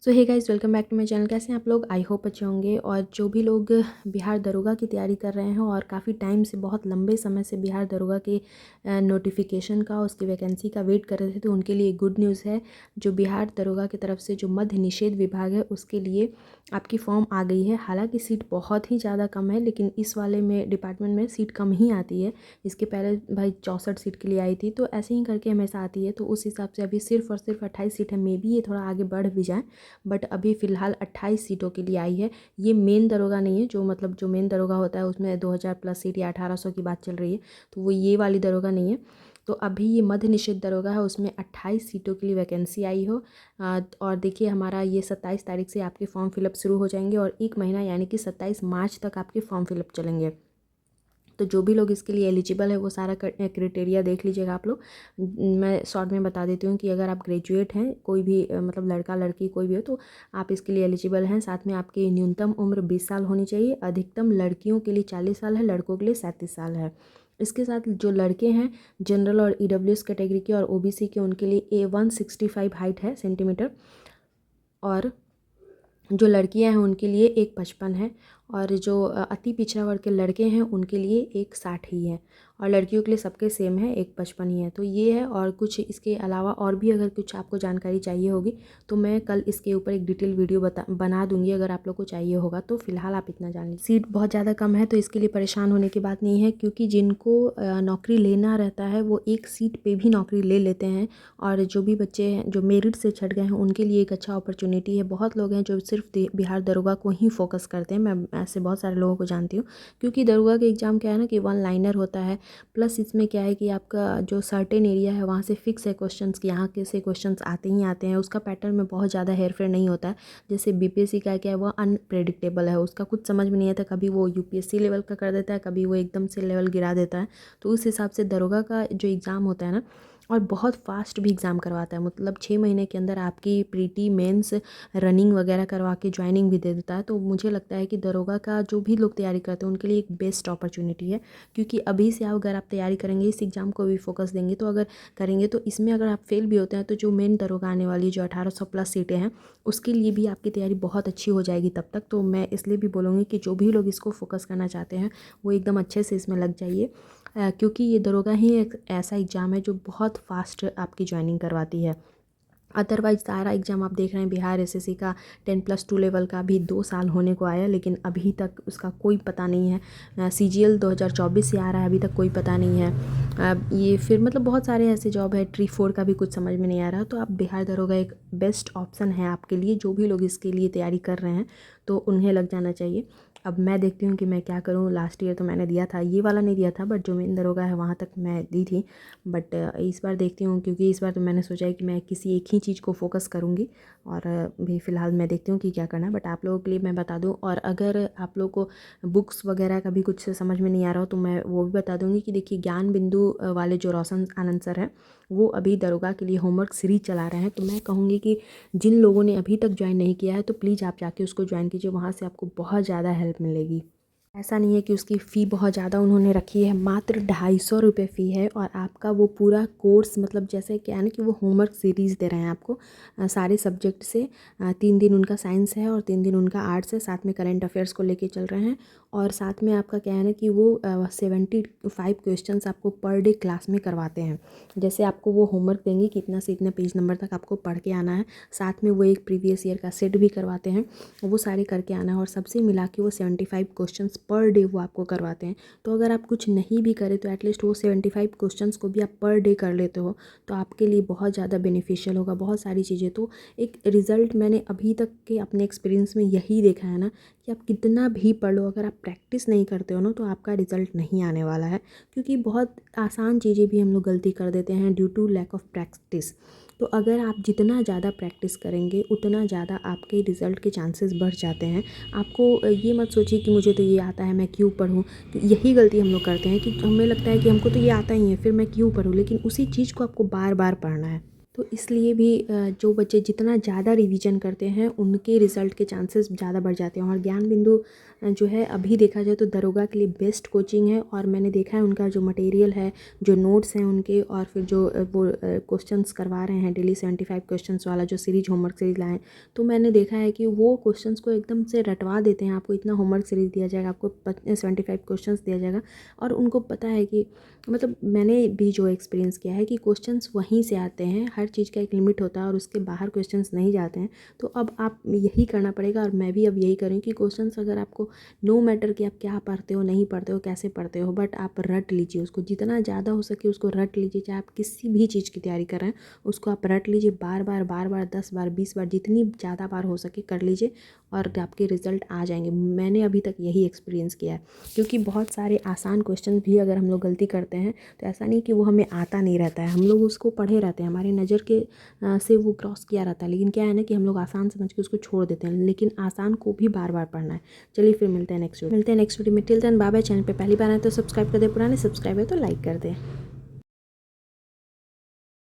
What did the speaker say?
So hey guys, welcome back to my channel. कैसे हैं आप लोग? आई होप अच्छे होंगे। और जो भी लोग बिहार दरोगा की तैयारी कर रहे हैं और काफ़ी टाइम से, बहुत लंबे समय से बिहार दरोगा के नोटिफिकेशन का, उसकी वैकेंसी का वेट कर रहे थे, तो उनके लिए गुड न्यूज़ है। जो बिहार दरोगा की तरफ से जो मद्य निषेध विभाग है, उसके लिए आपकी फॉर्म आ गई है। हालांकि सीट बहुत ही ज़्यादा कम है, लेकिन इस वाले में डिपार्टमेंट में सीट कम ही आती है। इसके पहले भाई 64 सीट के लिए आई थी, तो ऐसे ही करके हमेशा आती है। तो उस हिसाब से अभी सिर्फ और सिर्फ 28 सीट है। मे बी ये थोड़ा आगे बढ़ भी जाए, बट अभी फ़िलहाल 28 सीटों के लिए आई है। ये मेन दरोगा नहीं है, जो मेन दरोगा होता है उसमें 2000 प्लस सीट या 1800 की बात चल रही है, तो वो ये वाली दरोगा नहीं है। तो अभी ये मद्य निषेध दरोगा है, उसमें 28 सीटों के लिए वैकेंसी आई हो। और देखिए, हमारा ये 27 तारीख से आपके फॉर्म फिलअप शुरू हो जाएंगे और एक महीना यानी कि 27 मार्च तक आपके फॉर्म फिलअप चलेंगे। तो जो भी लोग इसके लिए एलिजिबल है वो सारा क्राइटेरिया देख लीजिएगा आप लोग। मैं शॉर्ट में बता देती हूँ कि अगर आप ग्रेजुएट हैं, कोई भी मतलब लड़का लड़की कोई भी हो, तो आप इसके लिए एलिजिबल हैं। साथ में आपकी न्यूनतम उम्र 20 साल होनी चाहिए। अधिकतम लड़कियों के लिए 40 साल है, लड़कों के लिए 37 साल है। इसके साथ जो लड़के हैं जनरल और ईडब्ल्यूएस कैटेगरी के और ओबीसी के, उनके लिए A165 हाइट है सेंटीमीटर, और जो लड़कियां हैं उनके लिए 155 है, और जो अति पिछड़ा वर्ग के लड़के हैं उनके लिए 160 ही है, और लड़कियों के लिए सबके सेम है, 155 ही है। तो ये है। और कुछ इसके अलावा और भी अगर कुछ आपको जानकारी चाहिए होगी तो मैं कल इसके ऊपर एक डिटेल वीडियो बना दूंगी, अगर आप लोग को चाहिए होगा तो। फिलहाल आप इतना जान लीजिए। सीट बहुत ज़्यादा कम है, तो इसके लिए परेशान होने की बात नहीं है, क्योंकि जिनको नौकरी लेना रहता है वो एक सीट पर भी नौकरी ले लेते हैं। और जो भी बच्चे हैं जो मेरिट से छट गए हैं, उनके लिए एक अच्छा अपॉर्चुनिटी है। बहुत लोग हैं जो सिर्फ बिहार दरोगा को ही फोकस करते हैं। मैं ऐसे बहुत सारे लोगों को जानती हूँ, क्योंकि दरोगा का एग्ज़ाम क्या है ना कि वन लाइनर होता है। प्लस इसमें क्या है कि आपका जो सर्टेन एरिया है वहाँ से फिक्स है क्वेश्चंस कि यहाँ के से क्वेश्चंस आते ही आते हैं। उसका पैटर्न में बहुत ज़्यादा हेरफेर नहीं होता है। जैसे बीपीएससी का क्या है, वो अनप्रेडिक्टेबल है, उसका कुछ समझ में नहीं आता। कभी वो यूपीएससी लेवल का कर देता है, कभी वो एकदम से लेवल गिरा देता है। तो उस हिसाब से दरोगा का जो एग्ज़ाम होता है ना, और बहुत फास्ट भी एग्ज़ाम करवाता है। मतलब 6 महीने के अंदर आपकी प्रीटी मेंस रनिंग वगैरह करवा के ज्वाइनिंग भी दे देता है। तो मुझे लगता है कि दरोगा का जो भी लोग तैयारी करते हैं उनके लिए एक बेस्ट अपॉर्चुनिटी है। क्योंकि अभी से अगर आप तैयारी करेंगे, इस एग्ज़ाम को भी फोकस देंगे, तो अगर करेंगे तो इसमें अगर आप फेल भी होते हैं तो जो मेन दरोगा आने वाली जो 1800 प्लस सीटें हैं, उसके लिए भी आपकी तैयारी बहुत अच्छी हो जाएगी तब तक। तो मैं इसलिए भी बोलूँगी कि जो भी लोग इसको फोकस करना चाहते हैं वो एकदम अच्छे से इसमें लग जाइए, क्योंकि ये दरोगा ही एक ऐसा एग्ज़ाम है जो बहुत फास्ट आपकी ज्वाइनिंग करवाती है। अदरवाइज़ सारा एग्ज़ाम आप देख रहे हैं बिहार एसएससी का 10+2 लेवल का भी 2 साल होने को आया, लेकिन अभी तक उसका कोई पता नहीं है। सीजीएल 2024 से आ रहा है, अभी तक कोई पता नहीं है। ये फिर मतलब बहुत सारे ऐसे जॉब है, ट्री 4 का भी कुछ समझ में नहीं आ रहा। तो आप बिहार दरोगा एक बेस्ट ऑप्शन है आपके लिए। जो भी लोग इसके लिए तैयारी कर रहे हैं तो उन्हें लग जाना चाहिए। अब मैं देखती हूँ कि मैं क्या करूँ। लास्ट ईयर तो मैंने दिया था, ये वाला नहीं दिया था, बट जो मेन दरोगा है वहाँ तक मैं दी थी। बट इस बार देखती हूँ, क्योंकि इस बार तो मैंने सोचा है कि मैं किसी एक ही चीज़ को फोकस करूँगी। और भी फ़िलहाल मैं देखती हूँ कि क्या करना है। बट आप लोगों के लिए मैं बता दूँ, और अगर आप लोगों को बुक्स वगैरह का भी कुछ समझ में नहीं आ रहा हो तो मैं वो भी बता दूँगी कि देखिए, ज्ञान बिंदु वाले जो रोशन आनंद सर हैं, वो अभी दरोगा के लिए होमवर्क सीरीज चला रहे हैं। तो मैं कहूँगी कि जिन लोगों ने अभी तक ज्वाइन नहीं किया है तो प्लीज़ आप जाके उसको ज्वाइन कीजिए, वहाँ से आपको बहुत ज़्यादा हेल्प मिलेगी। ऐसा नहीं है कि उसकी फ़ी बहुत ज़्यादा उन्होंने रखी है, मात्र 250 रुपये फ़ी है। और आपका वो पूरा कोर्स, मतलब जैसे क्या है ना कि वो होमवर्क सीरीज़ दे रहे हैं आपको सारे सब्जेक्ट से। 3 दिन उनका साइंस है और 3 दिन उनका आर्ट्स है, साथ में करंट अफेयर्स को लेके चल रहे हैं। और साथ में आपका क्या है ना कि वो 75 क्वेश्चंस आपको पर डे क्लास में करवाते हैं। जैसे आपको वो होमवर्क देंगे कि इतना से इतना पेज नंबर तक आपको पढ़ के आना है, साथ में वो एक प्रीवियस ईयर का सेट भी करवाते हैं, वो सारे करके आना है। और सबसे मिला के वो 75 क्वेश्चंस पर डे वो आपको करवाते हैं। तो अगर आप कुछ नहीं भी करें तो एटलीस्ट वो 75 क्वेश्चंस को भी आप पर डे कर लेते हो, तो आपके लिए बहुत ज़्यादा बेनिफिशियल होगा, बहुत सारी चीज़ें। तो एक रिज़ल्ट मैंने अभी तक के अपने एक्सपीरियंस में यही देखा है ना कि आप कितना भी पढ़ लो, अगर आप प्रैक्टिस नहीं करते हो ना तो आपका रिज़ल्ट नहीं आने वाला है। क्योंकि बहुत आसान चीज़ें भी हम लोग गलती कर देते हैं due to lack of practice. तो अगर आप जितना ज़्यादा प्रैक्टिस करेंगे उतना ज़्यादा आपके रिज़ल्ट के चांसेस बढ़ जाते हैं। आपको ये मत सोचिए कि मुझे तो ये आता है, मैं क्यों पढूं। तो यही गलती हम लोग करते हैं कि हमें लगता है कि हमको तो ये आता ही है, फिर मैं क्यों पढूं। लेकिन उसी चीज़ को आपको बार बार पढ़ना है। तो इसलिए भी जो बच्चे जितना ज़्यादा रिवीजन करते हैं उनके रिज़ल्ट के चांसेस ज़्यादा बढ़ जाते हैं। और ज्ञान बिंदु जो है अभी देखा जाए तो दरोगा के लिए बेस्ट कोचिंग है। और मैंने देखा है उनका जो मटेरियल है, जो नोट्स हैं उनके, और फिर जो वो क्वेश्चंस करवा रहे हैं डेली 75 क्वेश्चंस वाला जो सीरीज होमवर्क सीरीज लाए, तो मैंने देखा है कि वो क्वेश्चंस को एकदम से रटवा देते हैं। आपको इतना होमवर्क सीरीज दिया जाएगा, आपको 75 क्वेश्चंस दिया जाएगा, और उनको पता है कि मतलब मैंने भी जो एक्सपीरियंस किया है कि क्वेश्चंस वहीं से आते हैं, हर चीज़ का एक लिमिट होता है और उसके बाहर क्वेश्चंस नहीं जाते हैं। तो अब आप यही करना पड़ेगा, और मैं भी अब यही करूँ कि क्वेश्चंस अगर आपको नो मैटर कि आप क्या पढ़ते हो, नहीं पढ़ते हो, कैसे पढ़ते हो, बट आप रट लीजिए उसको, जितना ज़्यादा हो सके उसको रट लीजिए। चाहे आप किसी भी चीज़ की तैयारी कर रहे हैं उसको आप रट लीजिए, बार बार 10 बार 20 बार, जितनी ज़्यादा बार हो सके कर लीजिए, और आपके रिज़ल्ट आ जाएंगे। मैंने अभी तक यही एक्सपीरियंस किया है, क्योंकि बहुत सारे आसान क्वेश्चन भी अगर हम लोग गलती करते हैं तो ऐसा नहीं कि वो हमें आता नहीं रहता है, हम लोग उसको पढ़े रहते हैं, हमारे नज़र के से वो क्रॉस किया रहता है, लेकिन क्या है ना कि हम लोग आसान समझ के उसको छोड़ देते हैं, लेकिन आसान को भी बार बार पढ़ना है। चलिए फिर मिलते हैं नेक्स्ट वीडियो में। Till then bye bye. Channel पे पहली बार आए तो सब्सक्राइब कर दे, पुराने सब्सक्राइब है तो लाइक कर दे।